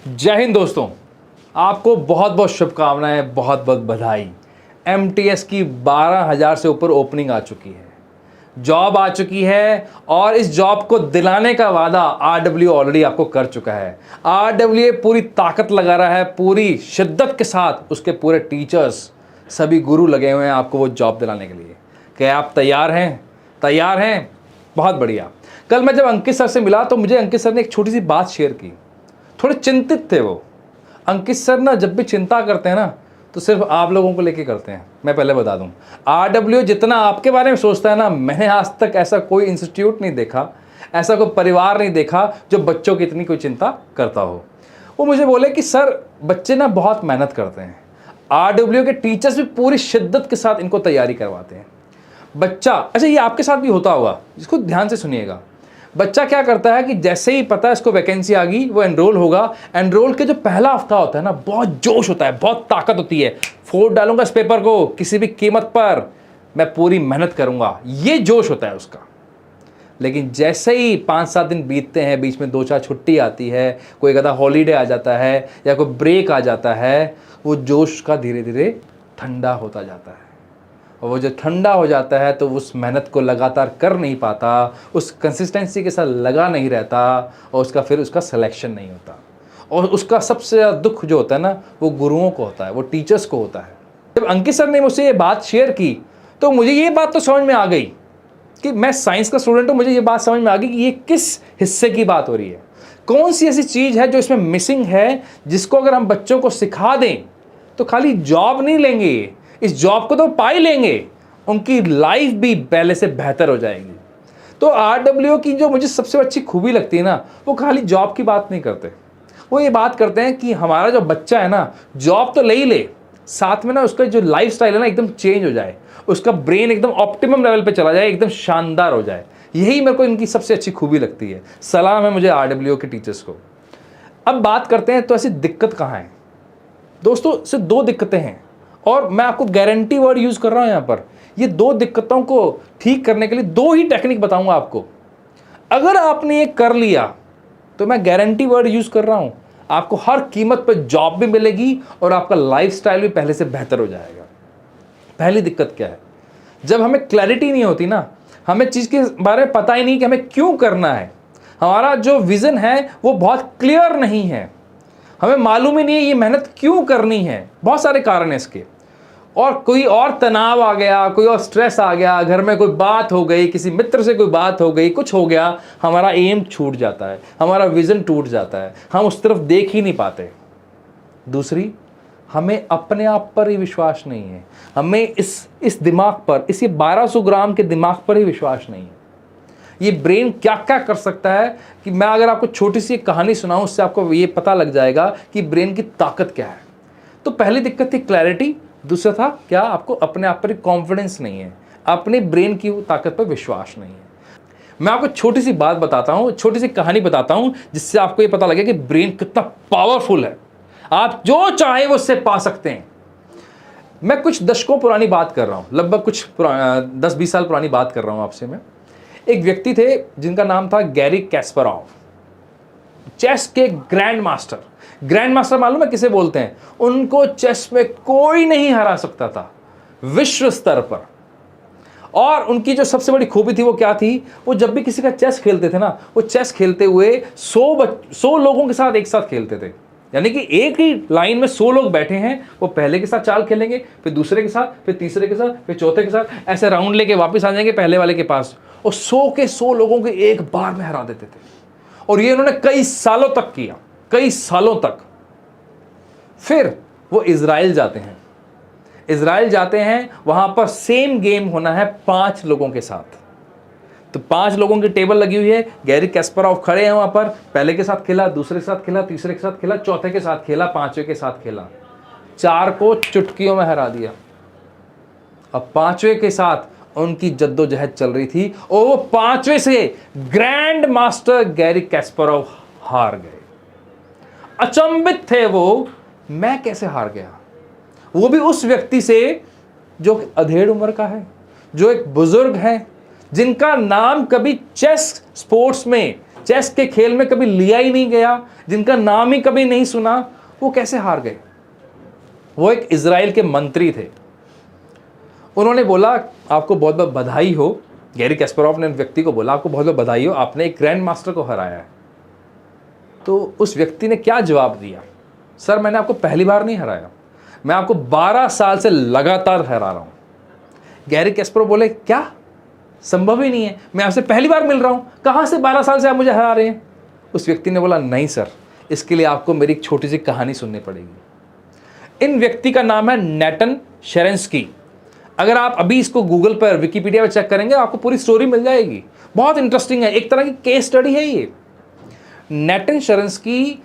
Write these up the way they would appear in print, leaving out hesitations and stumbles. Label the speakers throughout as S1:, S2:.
S1: जय हिंद दोस्तों, आपको बहुत बहुत शुभकामनाएं, बहुत बहुत बधाई। एमटीएस की 12,000 से ऊपर ओपनिंग आ चुकी है, जॉब आ चुकी है और इस जॉब को दिलाने का वादा आरडब्ल्यू ऑलरेडी आपको कर चुका है। आरडब्ल्यू पूरी ताकत लगा रहा है, पूरी शिद्दत के साथ उसके पूरे टीचर्स, सभी गुरु लगे हुए हैं आपको वो जॉब दिलाने के लिए। क्या आप तैयार हैं? तैयार हैं? बहुत बढ़िया। कल मैं जब अंकित सर से मिला तो मुझे अंकित सर ने एक छोटी सी बात शेयर की। थोड़े चिंतित थे वो। अंकित सर ना जब भी चिंता करते हैं ना तो सिर्फ आप लोगों को लेके करते हैं। मैं पहले बता दूं, आरडब्ल्यू जितना आपके बारे में सोचता है ना, मैंने आज तक ऐसा कोई इंस्टीट्यूट नहीं देखा, ऐसा कोई परिवार नहीं देखा जो बच्चों की इतनी कोई चिंता करता हो। वो मुझे बोले कि सर बच्चे ना बहुत मेहनत करते हैं, आरडब्ल्यू के टीचर्स भी पूरी शिद्दत के साथ इनको तैयारी करवाते हैं। बच्चा, अच्छा ये आपके साथ भी होता होगा, इसको ध्यान से सुनिएगा। बच्चा क्या करता है कि जैसे ही पता है इसको वैकेंसी आ गई, वो एनरोल होगा। एनरोल के जो पहला हफ्ता होता है ना, बहुत जोश होता है, बहुत ताकत होती है। फोड़ डालूंगा इस पेपर को किसी भी कीमत पर, मैं पूरी मेहनत करूंगा, ये जोश होता है उसका। लेकिन जैसे ही 5-7 दिन बीतते हैं, बीच में 2-4 छुट्टी आती है, कोई गदा हॉलीडे आ जाता है या कोई ब्रेक आ जाता है, वो जोश का धीरे धीरे ठंडा होता जाता है। और वो जो ठंडा हो जाता है तो उस मेहनत को लगातार कर नहीं पाता, उस कंसिस्टेंसी के साथ लगा नहीं रहता और फिर उसका सिलेक्शन नहीं होता। और उसका सबसे ज़्यादा दुख जो होता है ना, वो गुरुओं को होता है, वो टीचर्स को होता है। जब अंकित सर ने मुझसे ये बात शेयर की तो मुझे ये बात तो समझ में आ गई कि मैं साइंस का स्टूडेंट हूँ, मुझे ये बात समझ में आ गई कि ये किस हिस्से की बात हो रही है, कौन सी ऐसी चीज़ है जो इसमें मिसिंग है, जिसको अगर हम बच्चों को सिखा दें तो खाली जॉब नहीं लेंगे, इस जॉब को तो पा ही लेंगे, उनकी लाइफ भी पहले से बेहतर हो जाएगी। तो आरडब्ल्यू की जो मुझे सबसे अच्छी खूबी लगती है ना, वो खाली जॉब की बात नहीं करते, वो ये बात करते हैं कि हमारा जो बच्चा है ना, जॉब तो ले ही ले, साथ में ना उसका जो लाइफ स्टाइल है ना एकदम चेंज हो जाए, उसका ब्रेन एकदम ऑप्टिमम लेवल पे चला जाए, एकदम शानदार हो जाए। यही मेरे को इनकी सबसे अच्छी खूबी लगती है। सलाम है मुझे आरडब्ल्यू के टीचर्स को। अब बात करते हैं तो ऐसी दिक्कत कहाँ है दोस्तों? सिर्फ 2 दिक्कतें हैं और मैं आपको गारंटी वर्ड यूज कर रहा हूं यहां पर। ये 2 दिक्कतों को ठीक करने के लिए 2 ही टेक्निक बताऊंगा आपको। अगर आपने ये कर लिया तो मैं गारंटी वर्ड यूज कर रहा हूं, आपको हर कीमत पर जॉब भी मिलेगी और आपका लाइफस्टाइल भी पहले से बेहतर हो जाएगा। पहली दिक्कत क्या है? जब हमें क्लैरिटी नहीं होती ना, हमें चीज के बारे में पता ही नहीं कि हमें क्यों करना है, हमारा जो विजन है वो बहुत क्लियर नहीं है, हमें मालूम ही नहीं है ये मेहनत क्यों करनी है। बहुत सारे कारण हैं इसके, और कोई और तनाव आ गया, कोई और स्ट्रेस आ गया, घर में कोई बात हो गई, किसी मित्र से कोई बात हो गई, कुछ हो गया, हमारा एम छूट जाता है, हमारा विजन टूट जाता है, हम उस तरफ देख ही नहीं पाते। दूसरी, हमें अपने आप पर ही विश्वास नहीं है, हमें इस दिमाग पर, इस 1200 ग्राम के दिमाग पर ही विश्वास नहीं है। ये ब्रेन क्या क्या कर सकता है कि मैं अगर आपको छोटी सी कहानी सुनाऊं, उससे आपको ये पता लग जाएगा कि ब्रेन की ताकत क्या है। तो पहली दिक्कत थी क्लैरिटी, दूसरा था क्या? आपको अपने आप पर कॉन्फिडेंस नहीं है, अपने ब्रेन की ताकत पर विश्वास नहीं है। मैं आपको छोटी सी बात बताता हूं, छोटी सी कहानी बताता हूं, जिससे आपको ये पता लगे कि ब्रेन कितना पावरफुल है, आप जो चाहे वो उससे पा सकते हैं। मैं कुछ दशकों पुरानी बात कर रहा हूं, लगभग कुछ 10-20 साल पुरानी बात कर रहा हूं आपसे मैं। एक व्यक्ति थे जिनका नाम था गैरी कैस्परोव, चेस के ग्रैंड मास्टर। ग्रैंड मास्टर मालूम है किसे बोलते हैं? उनको चेस में कोई नहीं हरा सकता था विश्व स्तर पर। और उनकी जो सबसे बड़ी खूबी थी वो क्या थी? वो जब भी किसी का चेस खेलते थे ना, वो चेस खेलते हुए 100 लोगों के साथ एक साथ खेलते थे। यानी कि एक ही लाइन में 100 लोग बैठे हैं, वो पहले के साथ चाल खेलेंगे, फिर दूसरे के साथ, फिर तीसरे के साथ, फिर चौथे के साथ, ऐसे राउंड लेके वापस आ जाएंगे पहले वाले के पास, और 100 के 100 लोगों को एक बार में हरा देते थे। और ये उन्होंने कई सालों तक किया, कई सालों तक। फिर वो इजराइल जाते हैं। इजराइल जाते हैं, वहां पर सेम गेम होना है 5 लोगों के साथ। तो 5 लोगों की टेबल लगी हुई है, गैरी कैस्परोव खड़े हैं वहां पर, पहले के साथ खेला, दूसरे के साथ खेला, तीसरे के साथ खेला, चौथे के साथ खेला, 5वें के साथ खेला, 4 को चुटकियों में हरा दिया। अब 5वें के साथ उनकी जद्दोजहद चल रही थी और वो 5वें से ग्रैंड मास्टर गैरी कैस्परोव हार गए। अचंभित थे वो, मैं कैसे हार गया, वो भी उस व्यक्ति से जो अधेड़ उम्र का है, जो एक बुजुर्ग है, जिनका नाम कभी चेस स्पोर्ट्स में, चेस के खेल में कभी लिया ही नहीं गया, जिनका नाम ही कभी नहीं सुना, वो कैसे हार गए? वो एक इजराइल के मंत्री थे। उन्होंने बोला आपको बहुत बहुत बधाई हो, गैरी कैस्परोव ने व्यक्ति को बोला आपको बहुत बहुत बधाई हो, आपने एक ग्रैंड मास्टर को हराया है। तो उस व्यक्ति ने क्या जवाब दिया? सर मैंने आपको पहली बार नहीं हराया, मैं आपको 12 साल से लगातार हरा रहा हूं। गैरी कैस्परोव बोले क्या, संभव ही नहीं है, मैं आपसे पहली बार मिल रहा हूं, कहां से 12 साल से आप मुझे हरा रहे हैं? उस व्यक्ति ने बोला नहीं सर, इसके लिए आपको मेरी एक छोटी सी कहानी सुननी पड़ेगी। इन व्यक्ति का नाम है नेटन शेरेंस्की। अगर आप अभी इसको गूगल पर, विकिपीडिया पर चेक करेंगे आपको पूरी स्टोरी मिल जाएगी। बहुत इंटरेस्टिंग है, एक तरह की केस स्टडी है ये। नेटन शेरेंस्की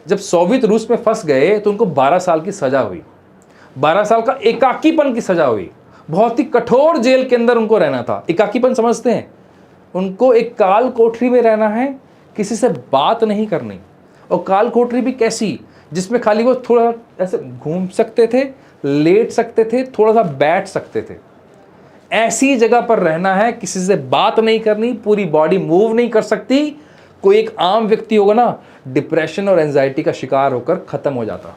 S1: जब सोवियत रूस में फंस गए तो उनको 12 साल की सजा हुई, 12 साल का एकाकीपन की सजा हुई। बहुत ही कठोर जेल के अंदर उनको रहना था। एकाकीपन समझते हैं? उनको एक काल कोठरी में रहना है, किसी से बात नहीं करनी। और काल कोठरी भी कैसी, जिसमें खाली वो थोड़ा ऐसे घूम सकते थे, लेट सकते थे, थोड़ा सा बैठ सकते थे। ऐसी जगह पर रहना है, किसी से बात नहीं करनी, पूरी बॉडी मूव नहीं कर सकती। कोई एक आम व्यक्ति होगा ना, डिप्रेशन और एंजाइटी का शिकार होकर खत्म हो जाता।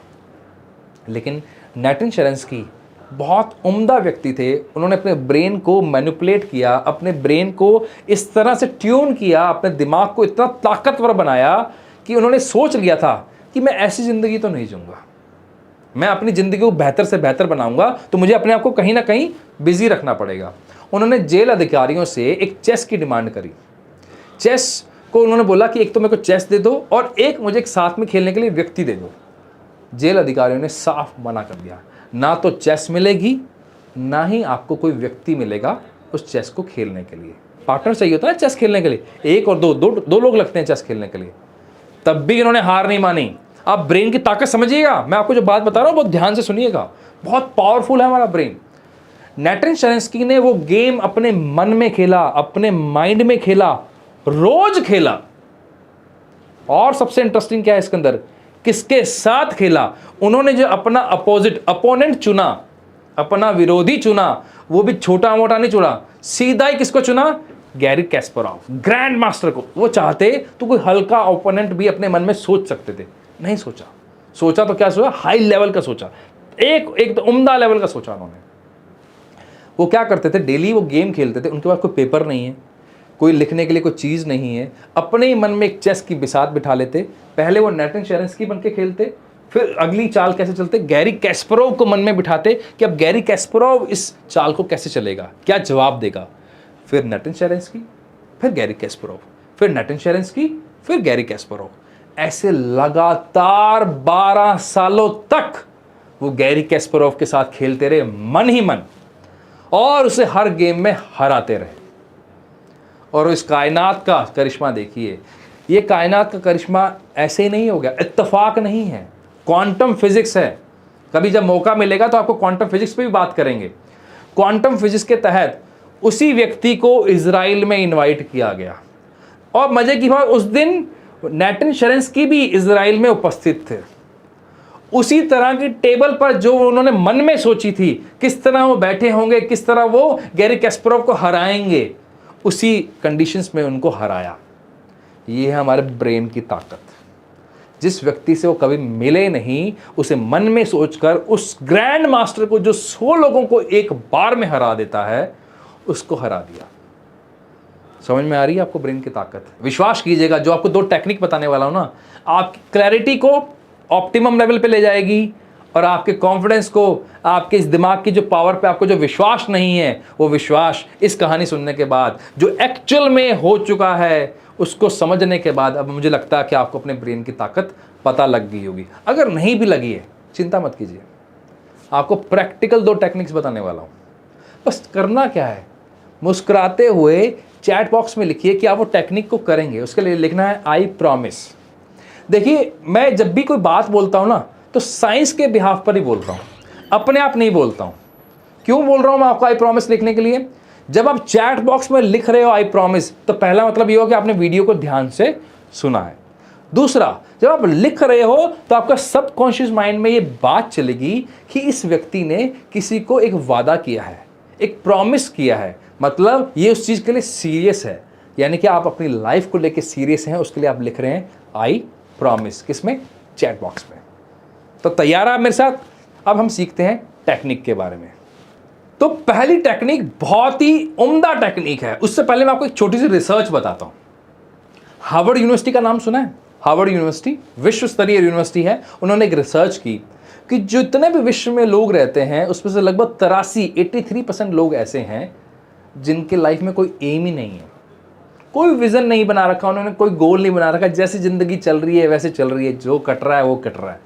S1: लेकिन नेटन शेरेंस्की बहुत उम्दा व्यक्ति थे। उन्होंने अपने ब्रेन को मैनिपुलेट किया, अपने ब्रेन को इस तरह से ट्यून किया, अपने दिमाग को इतना ताकतवर बनाया कि उन्होंने सोच लिया था कि मैं ऐसी ज़िंदगी तो नहीं जीऊँगा, मैं अपनी ज़िंदगी को बेहतर से बेहतर बनाऊंगा, तो मुझे अपने आप को कहीं ना कहीं बिजी रखना पड़ेगा। उन्होंने जेल अधिकारियों से एक चेस की डिमांड करी। चेस को उन्होंने बोला कि एक तो मेरे को चेस दे दो और एक मुझे एक साथ में खेलने के लिए व्यक्ति दे दो। जेल अधिकारियों ने साफ मना कर दिया, ना तो चेस मिलेगी, ना ही आपको कोई व्यक्ति मिलेगा उस चेस को खेलने के लिए। पार्टनर चाहिए होता है चेस खेलने के लिए, एक और दो लोग लगते हैं चेस खेलने के लिए। तब भी इन्होंने हार नहीं मानी। आप ब्रेन की ताकत समझिएगा, मैं आपको जो बात बता रहा हूं बहुत ध्यान से सुनिएगा, बहुत पावरफुल है हमारा ब्रेन। नेटन शेरेंस्की ने वो गेम अपने मन में खेला, अपने माइंड में खेला, रोज खेला। और सबसे इंटरेस्टिंग क्या है इसके अंदर, किसके साथ खेला? उन्होंने जो अपना अपोनेंट चुना, अपना विरोधी चुना, वो भी छोटा मोटा नहीं चुना, सीधा ही किसको चुना? गैरी कैस्परोव, ग्रैंड मास्टर को। वो चाहते तो कोई हल्का ओपोनेंट भी अपने मन में सोच सकते थे, नहीं सोचा। सोचा तो क्या सोचा? हाई लेवल का सोचा, एक तो उम्दा लेवल का सोचा उन्होंने। वो क्या करते थे, डेली वो गेम खेलते थे, उनके पास कोई पेपर नहीं है, कोई लिखने के लिए कोई चीज़ नहीं है, अपने ही मन में एक चेस की बिसात बिठा लेते। पहले वो नेटन शेरेंस्की बन के खेलते, फिर अगली चाल कैसे चलते, गैरी कैस्परोव को मन में बिठाते कि अब गैरी कैस्परोव इस चाल को कैसे चलेगा, क्या जवाब देगा। फिर नेटन शेरेंस्की, फिर गैरी कैस्परोव, फिर नेटन शेरेंस्की, फिर गैरी कैस्परोव। ऐसे लगातार 12 सालों तक वो गैरी कैस्परोव के साथ खेलते रहे, मन ही मन, और उसे हर गेम में हराते रहे। और इस कायनात का करिश्मा देखिए, ये कायनात का करिश्मा ऐसे ही नहीं हो गया, इत्तेफाक नहीं है, क्वांटम फिजिक्स है। कभी जब मौका मिलेगा तो आपको क्वांटम फिजिक्स पे भी बात करेंगे। क्वांटम फिजिक्स के तहत उसी व्यक्ति को इजराइल में इनवाइट किया गया, और मजे की बात, उस दिन नेटन शेरेंस्की भी इजराइल में उपस्थित थे। उसी तरह की टेबल पर जो उन्होंने मन में सोची थी, किस तरह वो बैठे होंगे, किस तरह वो गैरी कैस्परोव को हराएंगे, उसी कंडीशंस में उनको हराया। ये है हमारे ब्रेन की ताकत। जिस व्यक्ति से वो कभी मिले नहीं, उसे मन में सोचकर उस ग्रैंड मास्टर को जो 100 लोगों को एक बार में हरा देता है, उसको हरा दिया। समझ में आ रही है आपको ब्रेन की ताकत? विश्वास कीजिएगा, जो आपको 2 टेक्निक बताने वाला हूं ना, आपकी क्लैरिटी को ऑप्टिमम लेवल पे ले जाएगी, और आपके कॉन्फिडेंस को, आपके इस दिमाग की जो पावर पे आपको जो विश्वास नहीं है, वो विश्वास इस कहानी सुनने के बाद, जो एक्चुअल में हो चुका है, उसको समझने के बाद, अब मुझे लगता है कि आपको अपने ब्रेन की ताकत पता लग गई होगी। अगर नहीं भी लगी है, चिंता मत कीजिए, आपको प्रैक्टिकल 2 टेक्निक्स बताने वाला हूँ। बस करना क्या है, मुस्कुराते हुए चैट बॉक्स में लिखिए कि आप वो टेक्निक को करेंगे। उसके लिए लिखना है आई प्रॉमिस। देखिए, मैं जब भी कोई बात बोलता हूँ ना, तो साइंस के बिहाफ पर ही बोल रहा हूँ, अपने आप नहीं बोलता हूँ। क्यों बोल रहा हूँ मैं आपको आई प्रॉमिस लिखने के लिए? जब आप चैट बॉक्स में लिख रहे हो आई प्रॉमिस, तो पहला मतलब ये हो कि आपने वीडियो को ध्यान से सुना है। दूसरा, जब आप लिख रहे हो तो आपका सबकॉन्शियस माइंड में ये बात चलेगी कि इस व्यक्ति ने किसी को एक वादा किया है, एक प्रॉमिस किया है, मतलब ये उस चीज़ के लिए सीरियस है। यानी कि आप अपनी लाइफ को लेके सीरियस हैं, उसके लिए आप लिख रहे हैं आई प्रॉमिस। किसमें? चैट बॉक्स में। तो तैयार है आप मेरे साथ? अब हम सीखते हैं टेक्निक के बारे में। तो पहली टेक्निक बहुत ही उम्दा टेक्निक है। उससे पहले मैं आपको एक छोटी सी रिसर्च बताता हूं। हार्वर्ड यूनिवर्सिटी का नाम सुना है? हार्वर्ड यूनिवर्सिटी विश्व स्तरीय यूनिवर्सिटी है। उन्होंने एक रिसर्च की कि जितने भी विश्व में लोग रहते हैं उसमें से लगभग 83% लोग ऐसे हैं जिनके लाइफ में कोई एम ही नहीं है, कोई विजन नहीं बना रखा उन्होंने, कोई गोल नहीं बना रखा। जैसी जिंदगी चल रही है वैसे चल रही है, जो कट रहा है वो कट रहा है।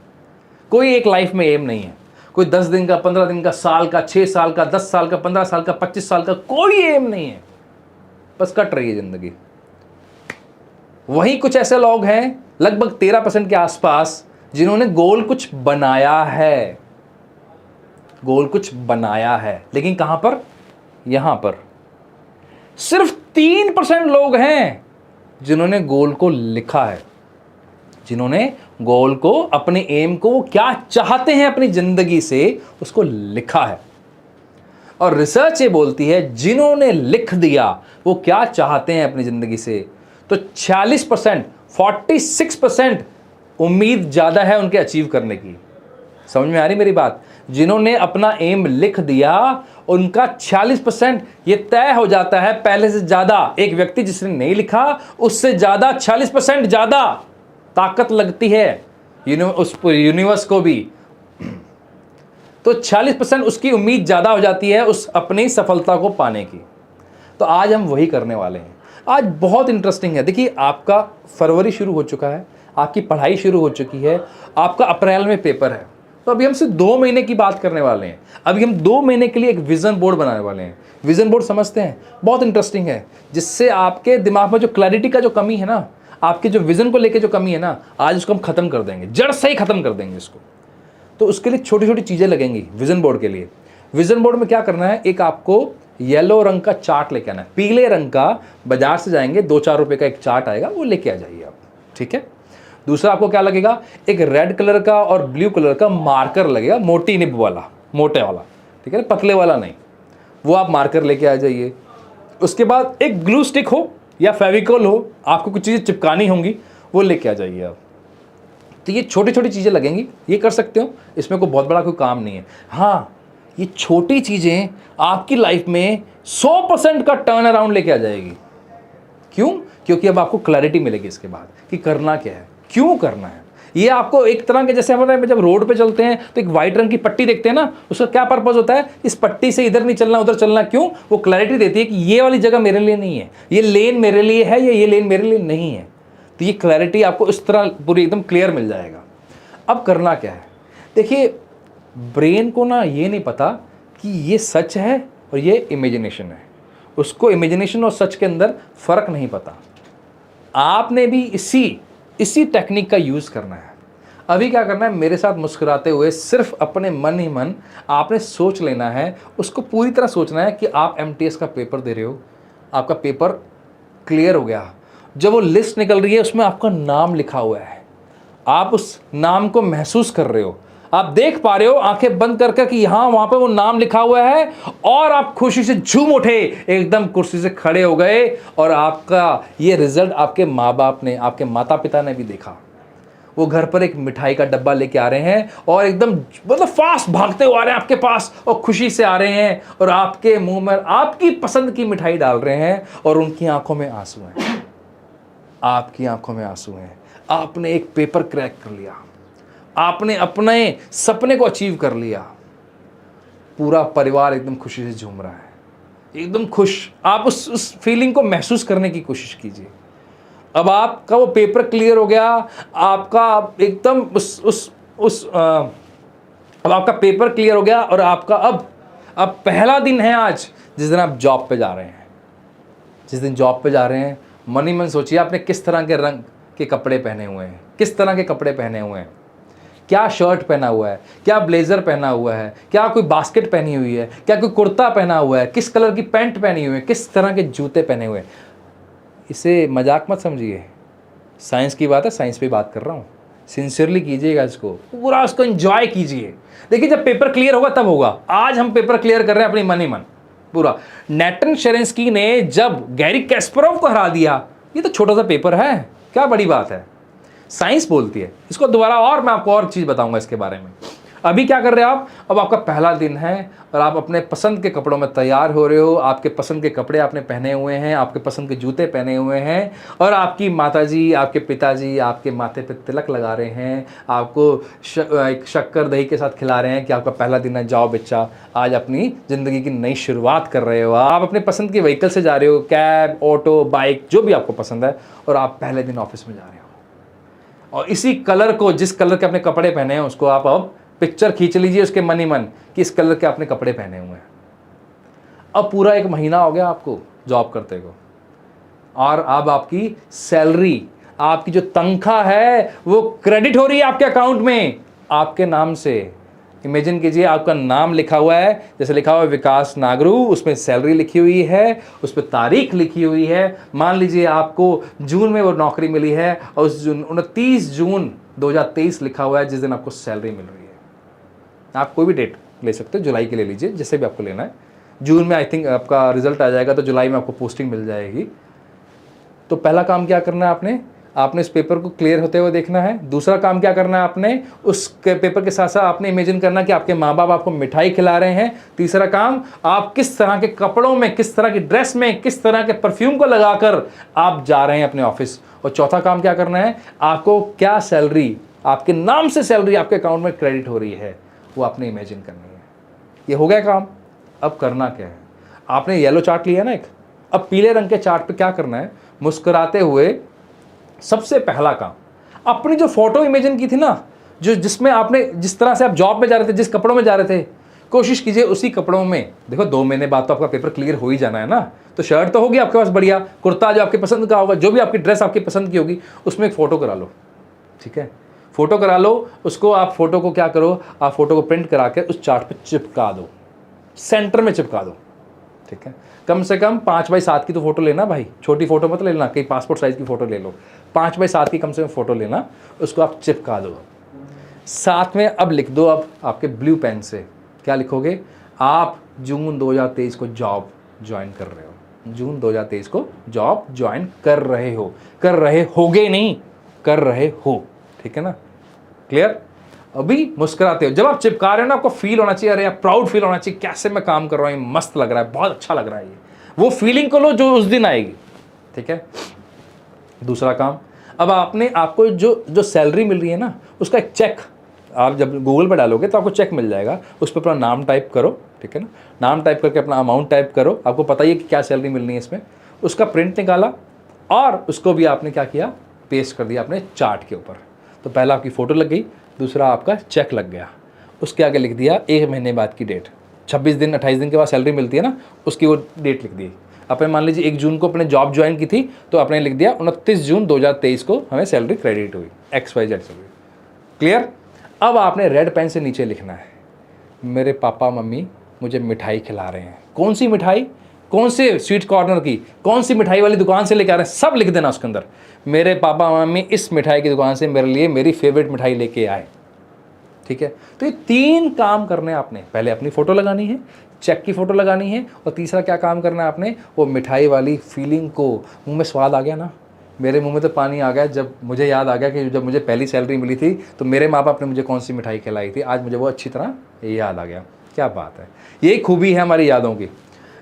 S1: कोई एक लाइफ में एम नहीं है। कोई 10 दिन का, 15 दिन का, साल का, 6 साल का, 10 साल का, 15 साल का, 25 साल का, कोई एम नहीं है, बस कट रही है जिंदगी। वहीं कुछ ऐसे लोग हैं लगभग 13% के आसपास जिन्होंने गोल कुछ बनाया है। गोल कुछ बनाया है, लेकिन कहां पर? यहां पर। सिर्फ 3% लोग हैं जिन्होंने गोल को लिखा है, जिन्होंने गोल को, अपने एम को, वो क्या चाहते हैं अपनी जिंदगी से, उसको लिखा है। और रिसर्च ये बोलती है जिन्होंने लिख दिया वो क्या चाहते हैं अपनी जिंदगी से, तो 46%, 46% उम्मीद ज्यादा है उनके अचीव करने की। समझ में आ रही मेरी बात? जिन्होंने अपना एम लिख दिया उनका 46% ये तय हो जाता है पहले से ज्यादा। एक व्यक्ति जिसने नहीं लिखा उससे ज्यादा 46% ज्यादा ताकत लगती है उस यूनिवर्स को भी। तो 46% उसकी उम्मीद ज्यादा हो जाती है उस अपनी सफलता को पाने की। तो आज हम वही करने वाले हैं। आज बहुत इंटरेस्टिंग है। देखिए, आपका फरवरी शुरू हो चुका है, आपकी पढ़ाई शुरू हो चुकी है, आपका अप्रैल में पेपर है। तो अभी हम सिर्फ 2 महीने की बात करने वाले हैं। अभी हम 2 महीने के लिए एक विजन बोर्ड बनाने वाले हैं। विजन बोर्ड समझते हैं? बहुत इंटरेस्टिंग है, जिससे आपके दिमाग में जो क्लैरिटी का जो कमी है ना, आपके जो विजन को लेके जो कमी है ना, आज उसको हम खत्म कर देंगे, जड़ से ही खत्म कर देंगे इसको। तो उसके लिए छोटी छोटी चीजें लगेंगी विजन बोर्ड के लिए। विजन बोर्ड में क्या करना है, एक आपको येलो रंग का चार्ट लेके आना है, पीले रंग का। बाजार से जाएंगे, 2-4 रुपए का एक चार्ट आएगा, वो लेके आ जाइए आप, ठीक है। दूसरा आपको क्या लगेगा, एक रेड कलर का और ब्लू कलर का मार्कर लगेगा, मोटी निब वाला, मोटे वाला, ठीक है, पतले वाला नहीं। वो आप मार्कर लेके आ जाइए। उसके बाद एक ग्लू स्टिक हो या फेविकॉल हो, आपको कुछ चीज़ें चिपकानी होंगी, वो लेके आ जाइए आप। तो ये छोटी छोटी चीज़ें लगेंगी, ये कर सकते हो, इसमें कोई बहुत बड़ा कोई काम नहीं है। हाँ, ये छोटी चीज़ें आपकी लाइफ में 100% का टर्न अराउंड लेके आ जाएगी। क्यों? क्योंकि अब आपको क्लैरिटी मिलेगी इसके बाद कि करना क्या है, क्यों करना है। ये आपको एक तरह के, जैसे हम जब रोड पे चलते हैं तो एक वाइट रंग की पट्टी देखते हैं ना, उसका क्या पर्पस होता है, इस पट्टी से इधर नहीं चलना उधर चलना। क्यों? वो क्लैरिटी देती है कि ये वाली जगह मेरे लिए नहीं है, ये लेन मेरे लिए है या ये लेन मेरे लिए नहीं है। तो ये क्लैरिटी आपको इस तरह पूरी एकदम क्लियर मिल जाएगा। अब करना क्या है, देखिए, ब्रेन को ना ये नहीं पता कि ये सच है और ये इमेजिनेशन है। उसको इमेजिनेशन और सच के अंदर फर्क नहीं पता। आपने भी इसी टेक्निक का यूज़ करना है। अभी क्या करना है, मेरे साथ मुस्कुराते हुए सिर्फ अपने मन ही मन आपने सोच लेना है, उसको पूरी तरह सोचना है कि आप एमटीएस का पेपर दे रहे हो, आपका पेपर क्लियर हो गया। जब वो लिस्ट निकल रही है उसमें आपका नाम लिखा हुआ है, आप उस नाम को महसूस कर रहे हो, आप देख पा रहे हो आंखें बंद करके कि हाँ वहां पे वो नाम लिखा हुआ है, और आप खुशी से झूम उठे, एकदम कुर्सी से खड़े हो गए, और आपका ये रिजल्ट आपके माँ बाप ने, आपके माता पिता ने भी देखा। वो घर पर एक मिठाई का डब्बा लेके आ रहे हैं और एकदम मतलब फास्ट भागते हुए आ रहे हैं आपके पास, और खुशी से आ रहे हैं, और आपके मुंह में आपकी पसंद की मिठाई डाल रहे हैं, और उनकी आंखों में आंसू हैं, आपकी आंखों में आंसू हैं। आपने एक पेपर क्रैक कर लिया, आपने अपने सपने को अचीव कर लिया। पूरा परिवार एकदम खुशी से झूम रहा है, एकदम खुश। आप उस फीलिंग को महसूस करने की कोशिश कीजिए। अब आपका वो पेपर क्लियर हो गया, आपका एकदम अब आपका पेपर क्लियर हो गया, और आपका अब पहला दिन है आज, जिस दिन आप जॉब पे जा रहे हैं। जिस दिन जॉब पे जा रहे हैं, मन ही मन सोचिए आपने किस तरह के रंग के कपड़े पहने हुए हैं, किस तरह के कपड़े पहने हुए हैं, क्या शर्ट पहना हुआ है, क्या ब्लेजर पहना हुआ है, क्या कोई बास्केट पहनी हुई है, क्या कोई कुर्ता पहना हुआ है, किस कलर की पैंट पहनी हुई है, किस तरह के जूते पहने हुए हैं। इसे मजाक मत समझिए, साइंस की बात है, साइंस पे बात कर रहा हूँ। सिंसियरली कीजिएगा इसको, पूरा उसको एंजॉय कीजिए। देखिए, जब पेपर क्लियर होगा तब होगा। आज हम पेपर क्लियर कर रहे हैं अपनी मन ही मन, पूरा। नेटन शेरेंस्की ने जब गैरी कैस्परोव को हरा दिया, ये तो छोटा सा पेपर है, क्या बड़ी बात है। साइंस बोलती है इसको। दोबारा और मैं आपको और चीज़ बताऊंगा इसके बारे में। अभी क्या कर रहे हो आप? अब आपका पहला दिन है और आप अपने पसंद के कपड़ों में तैयार हो रहे हो। आपके पसंद के कपड़े आपने पहने हुए हैं, आपके पसंद के जूते पहने हुए हैं, और आपकी माताजी, आपके पिताजी आपके माथे पे तिलक लगा रहे हैं, आपको एक शक्कर दही के साथ खिला रहे हैं कि आपका पहला दिन है, जाओ बच्चा आज अपनी ज़िंदगी की नई शुरुआत कर रहे हो। आप अपने पसंद की व्हीकल से जा रहे हो, कैब, ऑटो, बाइक, जो भी आपको पसंद है, और आप पहले दिन ऑफिस में जा रहे हो। और इसी कलर को, जिस कलर के अपने कपड़े पहने हैं, उसको आप अब पिक्चर खींच लीजिए उसके मन ही मन कि इस कलर के आपने कपड़े पहने हुए हैं। अब पूरा 1 महीना हो गया आपको जॉब करते को, और अब आपकी सैलरी, आपकी जो तनख्वाह है वो क्रेडिट हो रही है आपके अकाउंट में आपके नाम से। इमेजिन कीजिए आपका नाम लिखा हुआ है, जैसे लिखा हुआ है विकास नागरू, उसमें सैलरी लिखी हुई है, उस पर तारीख लिखी हुई है। मान लीजिए आपको जून में वो नौकरी मिली है और उस 29 जून 2023 लिखा हुआ है जिस दिन आपको सैलरी मिल रही है। आप कोई भी डेट ले सकते हो, जुलाई के ले लीजिए, जिससे भी आपको लेना है। जून में आई थिंक आपका रिजल्ट आ जाएगा तो जुलाई में आपको पोस्टिंग मिल जाएगी। तो पहला काम क्या करना है आपने इस पेपर को क्लियर होते हुए देखना है। दूसरा काम क्या करना है आपने, उस पेपर के साथ साथ आपने इमेजिन करना कि आपके माँ बाप आपको मिठाई खिला रहे हैं। तीसरा काम, आप किस तरह के कपड़ों में, किस तरह की ड्रेस में, किस तरह के परफ्यूम को लगाकर आप जा रहे हैं अपने ऑफिस। और चौथा काम क्या करना है, आपको क्या सैलरी, आपके नाम से सैलरी आपके अकाउंट में क्रेडिट हो रही है, वो आपने इमेजिन करनी है। ये हो गया काम। अब करना क्या है, आपने येलो चार्ट लिया ना एक, अब पीले रंग के चार्ट पे क्या करना है, मुस्कुराते हुए सबसे पहला काम, अपनी जो फोटो इमेजिन की थी ना, जो जिसमें आपने, जिस तरह से आप जॉब में जा रहे थे, जिस कपड़ों में जा रहे थे, कोशिश कीजिए उसी कपड़ों में। देखो 2 महीने बाद तो आपका पेपर क्लियर हो ही जाना है ना, तो शर्ट तो होगी आपके पास बढ़िया, कुर्ता जो आपके पसंद का होगा, जो भी आपकी ड्रेस आपकी पसंद की होगी, उसमें एक फ़ोटो करा लो। ठीक है, फोटो करा लो उसको। आप फोटो को क्या करो, आप फोटो को प्रिंट करा के उस चार्ट पे चिपका दो, सेंटर में चिपका दो। ठीक है, कम से कम 5x7 की तो फोटो लेना भाई, छोटी फोटो मत लेना, कहीं पासपोर्ट साइज की फोटो ले लो, 5x7 की कम से कम फोटो लेना, उसको आप चिपका दो। साथ में अब लिख दो, अब आपके ब्लू पेन से क्या लिखोगे, आप जून 2023 को जॉब ज्वाइन कर रहे हो। जून 2023 को जॉब ज्वाइन कर रहे हो, कर रहे होगे नहीं, कर रहे हो। ठीक है ना, क्लियर। अभी मुस्कुराते हो, जब आप चिपका रहे हो ना, आपको फील होना चाहिए, अरे यार प्राउड फील होना चाहिए, कैसे मैं काम कर रहा हूँ, मस्त लग रहा है, बहुत अच्छा लग रहा है ये। वो फीलिंग को लो जो उस दिन आएगी। ठीक है, दूसरा काम, अब आपने, आपको जो जो सैलरी मिल रही है ना, उसका एक चेक आप जब गूगल पर डालोगे तो आपको चेक मिल जाएगा, उस पर अपना नाम टाइप करो। ठीक है ना, नाम टाइप करके अपना अमाउंट टाइप करो, आपको पता ही है कि क्या सैलरी मिलनी है इसमें। उसका प्रिंट निकाला और उसको भी आपने क्या किया, पेस्ट कर दिया अपने चार्ट के ऊपर। तो पहला आपकी फ़ोटो लग गई, दूसरा आपका चेक लग गया, उसके आगे लिख दिया 1 महीने बाद की डेट, 26 दिन 28 दिन के बाद सैलरी मिलती है ना, उसकी वो डेट लिख दी। आपने मान लीजिए 1 जून को अपने जॉब ज्वाइन की थी, तो आपने लिख दिया 29 जून 2023 को हमें सैलरी क्रेडिट हुई, XYZ सैलरी। क्लियर। अब आपने रेड पेन से नीचे लिखना है, मेरे पापा मम्मी मुझे मिठाई खिला रहे हैं। कौन सी मिठाई, कौन से स्वीट कॉर्नर की, कौन सी मिठाई वाली दुकान से लेके आ रहे हैं, सब लिख देना उसके अंदर। मेरे पापा मम्मी इस मिठाई की दुकान से मेरे लिए मेरी फेवरेट मिठाई लेके आए। ठीक है, तो ये 3 काम करने हैं आपने। पहले अपनी फ़ोटो लगानी है, चेक की फ़ोटो लगानी है, और तीसरा क्या काम करना है आपने, वो मिठाई वाली फीलिंग को, मुंह में स्वाद आ गया ना, मेरे मुंह में तो पानी आ गया जब मुझे याद आ गया कि जब मुझे पहली सैलरी मिली थी तो मेरे माँ बाप ने मुझे कौन सी मिठाई खिलाई थी, आज मुझे वो अच्छी तरह याद आ गया। क्या बात है, यही खूबी है हमारी यादों की।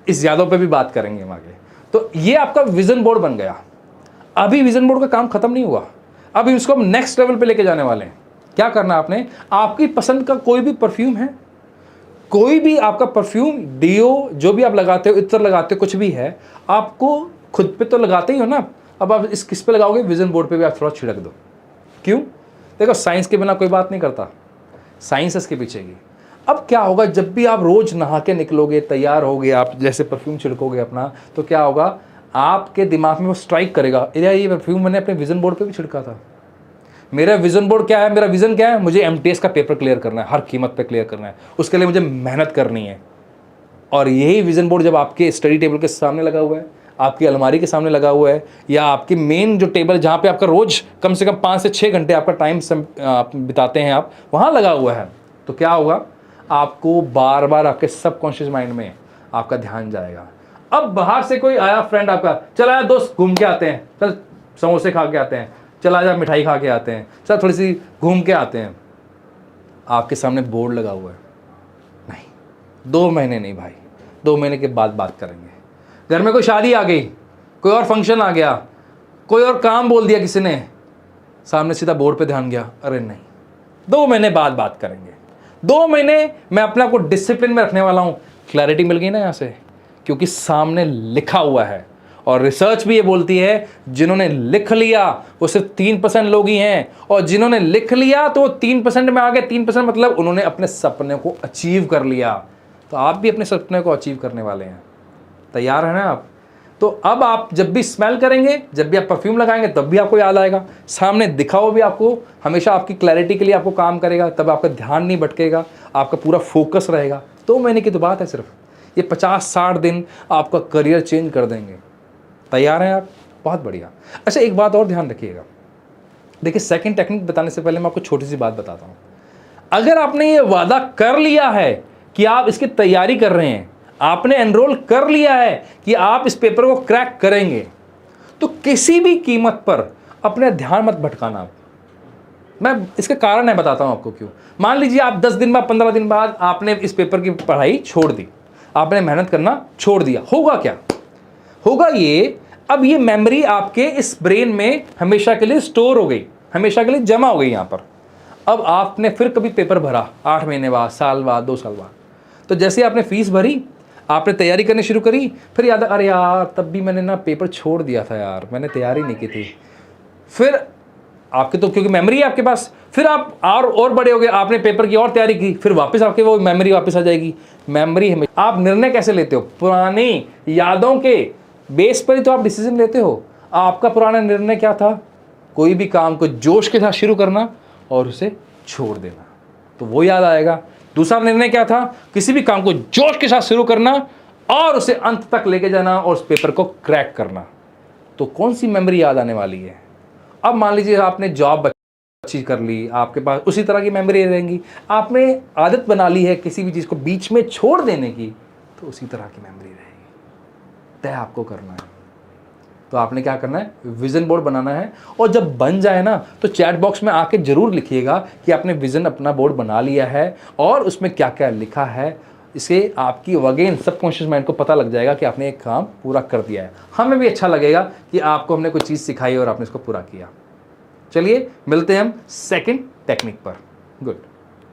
S1: इस यादों पे भी बात करेंगे हम आगे। तो ये आपका विजन बोर्ड बन गया। अभी विजन बोर्ड का काम खत्म नहीं हुआ, अभी इसको हम नेक्स्ट लेवल पे लेके जाने वाले हैं। क्या करना है आपने, आपकी पसंद का कोई भी परफ्यूम है, कोई भी आपका परफ्यूम, डियो, जो भी आप लगाते हो, इत्र लगाते हो, कुछ भी है, आपको खुद पे तो लगाते ही हो ना, अब आप इस किस पे लगाओगे, विजन बोर्ड पे भी आप थोड़ा छिड़क दो। क्यों, देखो साइंस के बिना कोई बात नहीं करता, साइंस इसके पीछे की। अब क्या होगा, जब भी आप रोज नहा के निकलोगे, तैयार होगे, आप जैसे परफ्यूम छिड़कोगे अपना, तो क्या होगा, आपके दिमाग में वो स्ट्राइक करेगा, ये परफ्यूम मैंने अपने विजन बोर्ड पे भी छिड़का था। मेरा विजन बोर्ड क्या है, मेरा विजन क्या है, मुझे MTS का पेपर क्लियर करना है, हर कीमत पे क्लियर करना है, उसके लिए मुझे मेहनत करनी है। और यही विजन बोर्ड जब आपके स्टडी टेबल के सामने लगा हुआ है, आपकी अलमारी के सामने लगा हुआ है, या आपकी मेन जो टेबल जहाँ पे आपका रोज कम से कम 5 से 6 घंटे आपका टाइम बिताते हैं आप, वहाँ लगा हुआ है, तो क्या होगा, आपको बार बार आपके सबकॉन्शियस माइंड में आपका ध्यान जाएगा। अब बाहर से कोई आया फ्रेंड आपका, चल आया दोस्त घूम के आते हैं, चल समोसे खा के आते हैं, चल आजा मिठाई खा के आते हैं, चल थोड़ी सी घूम के आते हैं। आपके सामने बोर्ड लगा हुआ है, नहीं 2 महीने नहीं भाई, 2 महीने के बाद बात करेंगे। घर में कोई शादी आ गई, कोई और फंक्शन आ गया, कोई और काम बोल दिया किसी ने, सामने सीधा बोर्ड पे ध्यान गया, अरे नहीं 2 महीने बाद बात करेंगे। 2 महीने मैं अपने आप को डिसिप्लिन में रखने वाला हूं। क्लैरिटी मिल गई ना यहां से, क्योंकि सामने लिखा हुआ है। और रिसर्च भी ये बोलती है जिन्होंने लिख लिया वो सिर्फ 3% लोग ही हैं, और जिन्होंने लिख लिया तो वो 3% में आ गए। 3% मतलब उन्होंने अपने सपने को अचीव कर लिया। तो आप भी अपने सपने को अचीव करने वाले हैं, तैयार है ना आप? तो अब आप जब भी स्मेल करेंगे, जब भी आप परफ्यूम लगाएंगे, तब भी आपको याद आएगा। सामने दिखा हुआ भी आपको हमेशा आपकी क्लैरिटी के लिए आपको काम करेगा, तब आपका ध्यान नहीं भटकेगा, आपका पूरा फोकस रहेगा। 2 महीने की तो बात है सिर्फ, ये 50-60 दिन आपका करियर चेंज कर देंगे। तैयार हैं आप? बहुत बढ़िया। अच्छा एक बात और ध्यान रखिएगा, देखिए सेकंड टेक्निक बताने से पहले मैं आपको छोटी सी बात बताता हूँ। अगर आपने ये वादा कर लिया है कि आप इसकी तैयारी कर रहे हैं, आपने एनरोल कर लिया है कि आप इस पेपर को क्रैक करेंगे, तो किसी भी कीमत पर अपने ध्यान मत भटकाना आप। मैं इसका कारण है बताता हूं आपको क्यों। मान लीजिए आप 10 दिन बाद 15 दिन बाद आपने इस पेपर की पढ़ाई छोड़ दी, आपने मेहनत करना छोड़ दिया, होगा क्या? होगा ये, अब ये मेमोरी आपके इस ब्रेन में हमेशा के लिए स्टोर हो गई, हमेशा के लिए जमा हो गई यहां पर। अब आपने फिर कभी पेपर भरा 8 महीने बाद, साल बाद, 2 साल बाद, तो जैसे आपने फीस भरी, आपने तैयारी करनी शुरू करी, फिर याद, अरे यार तब भी मैंने ना पेपर छोड़ दिया था यार, मैंने तैयारी नहीं की थी। फिर आपके तो क्योंकि मेमोरी है आपके पास, फिर आप और बड़े हो गए, आपने पेपर की और तैयारी की, फिर वापस आपके वो मेमोरी वापस आ जाएगी। मेमोरी हमें, आप निर्णय कैसे लेते हो? पुरानी यादों के बेस पर ही तो आप डिसीजन लेते हो। आपका पुराना निर्णय क्या था? कोई भी काम को जोश के साथ शुरू करना और उसे छोड़ देना, तो वो याद आएगा। दूसरा निर्णय क्या था? किसी भी काम को जोश के साथ शुरू करना और उसे अंत तक लेके जाना और उस पेपर को क्रैक करना। तो कौन सी मेमोरी याद आने वाली है? अब मान लीजिए आपने जॉब अच्छी कर ली, आपके पास उसी तरह की मेमोरी रहेंगी। आपने आदत बना ली है किसी भी चीज़ को बीच में छोड़ देने की, तो उसी तरह की मेमोरी रहेगी। तय आपको करना है। तो आपने क्या करना है? विजन बोर्ड बनाना है, और जब बन जाए ना तो चैट बॉक्स में आके जरूर लिखिएगा कि आपने विजन अपना बोर्ड बना लिया है और उसमें क्या क्या लिखा है। इसे आपकी अगेन सबकॉन्शियस माइंड को पता लग जाएगा कि आपने एक काम पूरा कर दिया है। हमें भी अच्छा लगेगा कि आपको हमने कोई चीज़ सिखाई और आपने इसको पूरा किया। चलिए मिलते हैं हम सेकंड टेक्निक पर। गुड।